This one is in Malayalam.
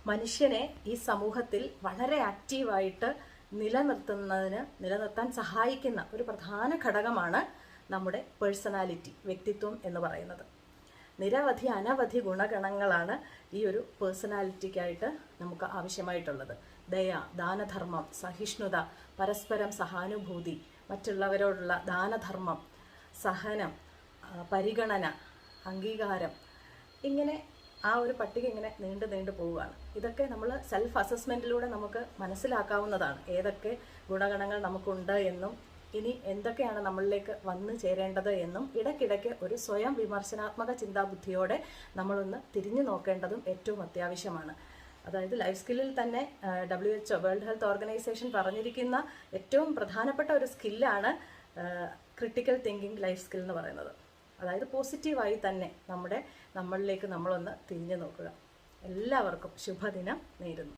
മനുഷ്യനെ ഈ സമൂഹത്തിൽ വളരെ ആക്റ്റീവായിട്ട് നിലനിർത്താൻ സഹായിക്കുന്ന ഒരു പ്രധാന ഘടകമാണ് നമ്മുടെ പേഴ്സണാലിറ്റി, വ്യക്തിത്വം എന്ന് പറയുന്നത്. അനവധി ഗുണഗണങ്ങളാണ് ഈ ഒരു പേഴ്സണാലിറ്റിക്കായിട്ട് നമുക്ക് ആവശ്യമായിട്ടുള്ളത്. ദയ, ദാനധർമ്മം, സഹിഷ്ണുത, പരസ്പരം സഹാനുഭൂതി, മറ്റുള്ളവരോടുള്ള ദാനധർമ്മം, സഹനം, പരിഗണന, അംഗീകാരം, ഇങ്ങനെ ആ ഒരു പട്ടിക ഇങ്ങനെ നീണ്ടു പോവുകയാണ്. ഇതൊക്കെ നമ്മൾ സെൽഫ് അസസ്മെൻറ്റിലൂടെ നമുക്ക് മനസ്സിലാക്കാവുന്നതാണ്. ഏതൊക്കെ ഗുണഗണങ്ങൾ നമുക്കുണ്ട് എന്നും ഇനി എന്തൊക്കെയാണ് നമ്മളിലേക്ക് വന്നു ചേരേണ്ടത് എന്നും ഇടയ്ക്കിടയ്ക്ക് ഒരു സ്വയം വിമർശനാത്മക ചിന്താബുദ്ധിയോടെ നമ്മളൊന്ന് തിരിഞ്ഞു നോക്കേണ്ടതും ഏറ്റവും അത്യാവശ്യമാണ്. അതായത് ലൈഫ് സ്കില്ലിൽ തന്നെ WHO വേൾഡ് ഹെൽത്ത് ഓർഗനൈസേഷൻ പറഞ്ഞിരിക്കുന്ന ഏറ്റവും പ്രധാനപ്പെട്ട ഒരു സ്കില്ലാണ് ക്രിട്ടിക്കൽ തിങ്കിങ് ലൈഫ് സ്കിൽ എന്ന് പറയുന്നത്. അതായത് പോസിറ്റീവായി തന്നെ നമ്മളിലേക്ക് നമ്മളൊന്ന് തിരിഞ്ഞു നോക്കുക. എല്ലാവർക്കും ശുഭദിനം നേരുന്നു.